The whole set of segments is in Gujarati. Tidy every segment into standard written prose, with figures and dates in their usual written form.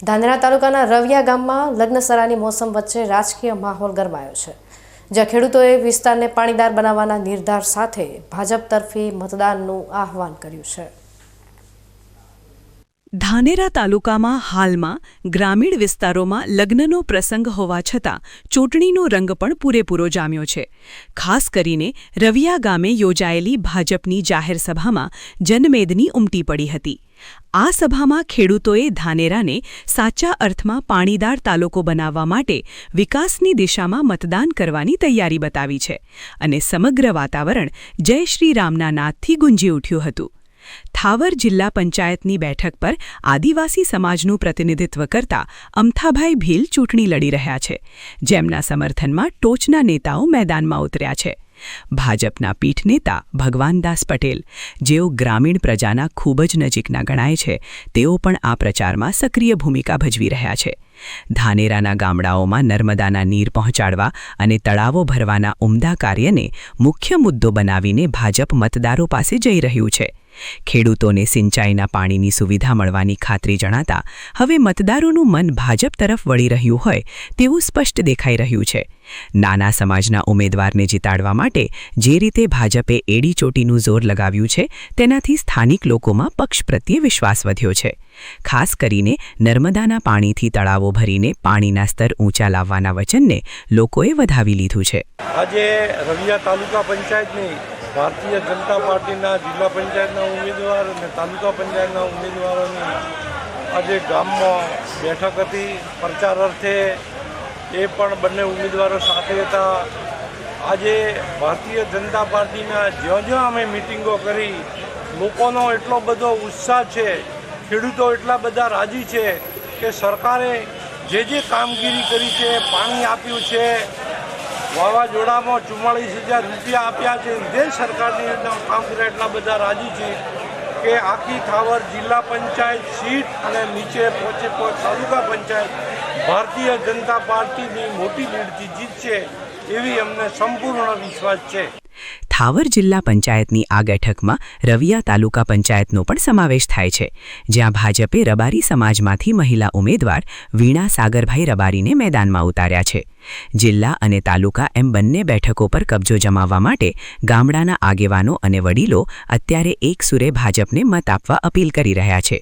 ધાનેરા તાલુકાના રવિયા ગામમાં લગ્નસરાની મોસમ વચ્ચે રાજકીય માહોલ ગરમાયો છે, જ્યાં ખેડૂતોએ વિસ્તારને પાણીદાર બનાવવાના નિર્ધાર સાથે ભાજપ તરફી મતદાનનું આહવાન કર્યું છે। ધાનેરા તાલુકામાં હાલમાં ગ્રામીણ વિસ્તારોમાં લગ્નનો પ્રસંગ હોવા છતાં ચૂંટણીનો રંગ પણ પૂરેપૂરો જામ્યો છે। ખાસ કરીને રવિયા ગામે યોજાયેલી ભાજપની જાહેર સભામાં જનમેદની ઉમટી પડી હતી। આ સભામાં ખેડૂતોએ ધાનેરાને સાચા અર્થમાં પાણીદાર તાલુકો બનાવવા માટે વિકાસની દિશામાં મતદાન કરવાની તૈયારી બતાવી છે અને સમગ્ર વાતાવરણ જય શ્રી રામના નાદથી ગુંજી ઉઠ્યું હતું। થાવર જિલ્લા પંચાયતની બેઠક પર આદિવાસી સમાજનું પ્રતિનિધિત્વ કરતા અમથાભાઈ ભીલ ચૂંટણી લડી રહ્યા છે, જેમના સમર્થનમાં ટોચના નેતાઓ મેદાનમાં ઉતર્યા છે। ભાજપના પીઠ નેતા ભગવાનદાસ પટેલ, જેઓ ગ્રામીણ પ્રજાના ખૂબ જ નજીકના ગણાય છે, તેઓ પણ આ પ્રચારમાં સક્રિય ભૂમિકા ભજવી રહ્યા છે। ધાનેરાના ગામડાઓમાં નર્મદાના નીર પહોંચાડવા અને તળાવો ભરવાના ઉમદા કાર્યને મુખ્ય મુદ્દો બનાવીને ભાજપ મતદારો પાસે જઈ રહ્યું છે। ખેડૂતોને સિંચાઈના પાણીની સુવિધા મળવાની ખાતરી જણાતા હવે મતદારોનું મન ભાજપ તરફ વળી રહ્યું હોય તેવું સ્પષ્ટ દેખાઈ રહ્યું છે। નાના સમાજના ઉમેદવારને જીતાડવા માટે જે રીતે ભાજપે એડી ચોટીનું જોર લગાવ્યું છે, તેનાથી સ્થાનિક લોકોમાં પક્ષ પ્રત્યે વિશ્વાસ વધ્યો છે। ખાસ કરીને નર્મદાના પાણીથી તળાવો ભરીને પાણીના સ્તર ઊંચા લાવવાના વચનને લોકોએ વધાવી લીધું છે। આજે રવિયા તાલુકા પંચાયતની ભારતીય જનતા પાર્ટીના જિલ્લા પંચાયતના ઉમેદવાર અને તાલુકા પંચાયતના ઉમેદવારોની આજે ગામમાં બેઠક હતી પ્રચાર અર્થે। એ પણ બંને ઉમેદવારો સાથે હતા। આજે ભારતીય જનતા પાર્ટીના જ્યાં અમે મિટિંગો કરી, લોકોનો એટલો બધો ઉત્સાહ છે, ખેડૂતો એટલા બધા રાજી છે કે સરકારે જે કામગીરી કરી છે, પાણી આપ્યું છે, વાવાઝોડામાં 44,000 રૂપિયા આપ્યા છે, જે સરકારની કામ કર્યા એટલા બધા રાજી છે કે આખી થાવર જિલ્લા પંચાયત સીટ અને નીચે પહોંચે તાલુકા પંચાયત ભારતીય જનતા પાર્ટીની મોટી લીડથી જીતશે એવી અમને સંપૂર્ણ વિશ્વાસ છે। થાવર જિલ્લા પંચાયતની આ બેઠકમાં રવિયા તાલુકા પંચાયતનો પણ સમાવેશ થાય છે, જ્યાં ભાજપે રબારી સમાજમાંથી મહિલા ઉમેદવાર વીણા સાગરભાઈ રબારીને મેદાનમાં ઉતાર્યા છે। જિલ્લા અને તાલુકા એમ બંને બેઠકો પર કબજો જમાવવા માટે ગામડાના આગેવાનો અને વડીલો અત્યારે એક સુરે ભાજપને મત આપવા અપીલ કરી રહ્યા છે।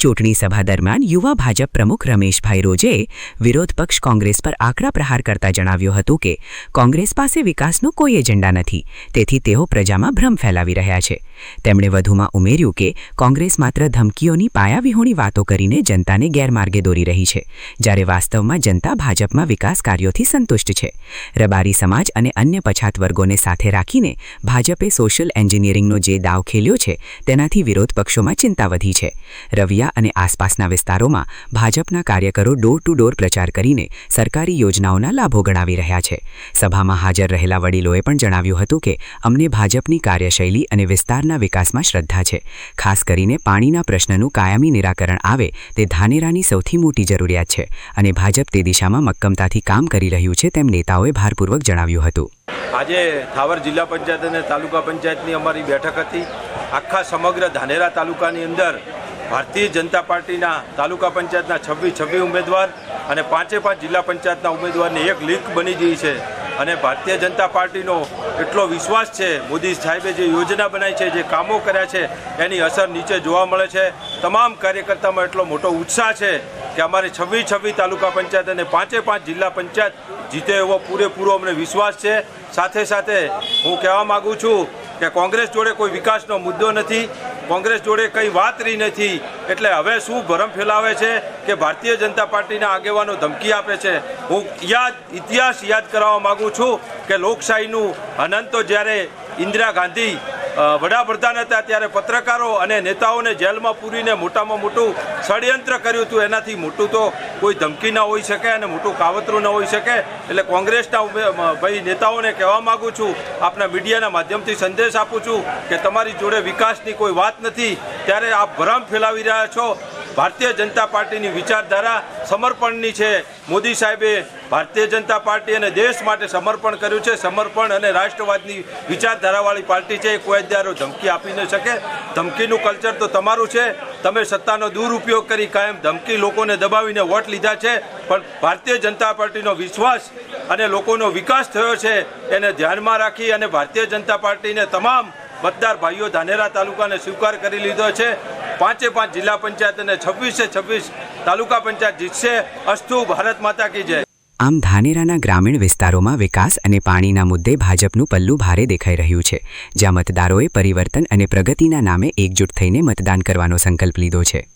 ચૂંટણી સભા દરમિયાન યુવા ભાજપ પ્રમુખ રમેશભાઈ રોજેએ વિરોધ પક્ષ કોંગ્રેસ પર આકરા પ્રહાર કરતા જણાવ્યું હતું કે કોંગ્રેસ પાસે વિકાસનો કોઈ એજન્ડા નથી, તેથી તેઓ પ્રજામાં ભ્રમ ફેલાવી રહ્યા છે। તેમણે વધુમાં ઉમેર્યું કે કોંગ્રેસ માત્ર ધમકીઓની પાયાવિહોણી વાતો કરીને જનતાને ગેરમાર્ગે દોરી રહી છે, જ્યારે વાસ્તવમાં જનતા ભાજપમાં વિકાસ કાર્યોથી સંતુષ્ટ છે। રબારી સમાજ અને અન્ય પછાત વર્ગોને સાથે રાખીને ભાજપે સોશિયલ એન્જિનિયરિંગનો જે દાવ ખેલ્યો છે, તેનાથી વિરોધ પક્ષોમાં ચિંતા વધી છે। રવિયા અને આસપાસના વિસ્તારોમાં ભાજપના કાર્યકરો ડોર ટુ ડોર પ્રચાર કરીને સરકારી યોજનાઓના લાભો ગણાવી રહ્યા છે। સભામાં હાજર રહેલા વડીલોએ પણ જણાવ્યું હતું કે અમને ભાજપની કાર્યશૈલી અને વિસ્તારના વિકાસમાં શ્રદ્ધા છે। ખાસ કરીને પાણીના પ્રશ્નનું કાયમી નિરાકરણ આવે તે ધાનેરાની સૌથી મોટી જરૂરિયાત છે અને ભાજપ તે દિશામાં મક્કમતાથી કામ કરી રહ્યું છે, તેમ નેતાઓએ ભારપૂર્વક જણાવ્યું હતું। આજે થાવર જિલ્લા પંચાયત અને તાલુકા પંચાયતની અમારી બેઠક હતી। આખા સમગ્ર ધાનેરા તાલુકાની અંદર ભારતીય જનતા પાર્ટીના તાલુકા પંચાયતના 26 ઉમેદવાર અને 5 જિલ્લા પંચાયતના ઉમેદવારની એક લીગ બની ગઈ છે અને ભારતીય જનતા પાર્ટીનો એટલો વિશ્વાસ છે, મોદી સાહેબે જે યોજના બનાવી છે, જે કામો કર્યા છે, એની અસર નીચે જોવા મળે છે। તમામ કાર્યકર્તામાં એટલો મોટો ઉત્સાહ છે કે અમારે 26 તાલુકા પંચાયત અને 5 જિલ્લા પંચાયત જીતે એવો પૂરેપૂરો અમને વિશ્વાસ છે। સાથે સાથે હું કહેવા માગું છું કે કોંગ્રેસ જોડે કોઈ વિકાસનો મુદ્દો નથી, કોંગ્રેસ જોડે કંઈ વાત રહી નથી, એટલે હવે શું ભરમ ફેલાવે છે કે ભારતીય જનતા પાર્ટીના આગેવાનો ધમકી આપે છે। હું ઇતિહાસ યાદ કરાવવા માગું છું કે લોકશાહીનું અનંત તો જ્યારે ઇન્દિરા ગાંધી વડાપ્રધાન હતા ત્યારે પત્રકારો અને નેતાઓને જેલમાં પૂરીને મોટામાં મોટું ષડયંત્ર કર્યું હતું, એનાથી મોટું તો કોઈ ધમકી ના હોઈ શકે અને મોટું કાવતરું ન હોઈ શકે। એટલે કોંગ્રેસના ભાઈ નેતાઓને કહેવા માગું છું, આપના મીડિયાના માધ્યમથી સંદેશ આપું છું કે તમારી જોડે વિકાસની કોઈ વાત નથી, ત્યારે આપ ભ્રમ ફેલાવી રહ્યા છો। ભારતીય જનતા પાર્ટીની વિચારધારા સમર્પણની છે. મોદી સાહેબે ભારતીય જનતા પાર્ટી અને દેશ માટે સમર્પણ કર્યું છે. સમર્પણ અને રાષ્ટ્રવાદની વિચારધારાવાળી પાર્ટી છે. એ કોઈ દારો ધમકી આપી ન શકે. ધમકીનું કલ્ચર તો તમારું છે. તમે સત્તાનો દુરુપયોગ કરી કાયમ ધમકી લોકોને દબાવીને વોટ લીધા છે. પણ ભારતીય જનતા પાર્ટીનો વિશ્વાસ અને લોકોનો વિકાસ થયો છે એને ધ્યાનમાં રાખી અને ભારતીય જનતા પાર્ટીને તમામ મતદાર ભાઈઓ ધાનેરા તાલુકાને સ્વીકાર કરી લીધો છે. 5 જિલ્લા પંચાયત અને 26 તાલુકા પંચાયત જીતશે. અસ્તુ ભારત માતા કી જય. આમ ધાનેરાના ગ્રામીણ વિસ્તારોમાં વિકાસ અને પાણીના મુદ્દે ભાજપનું પલ્લું ભારે દેખાઈ રહ્યું છે, જ્યાં મતદારોએ પરિવર્તન અને પ્રગતિના નામે એકજૂટ થઈને મતદાન કરવાનો સંકલ્પ લીધો છે.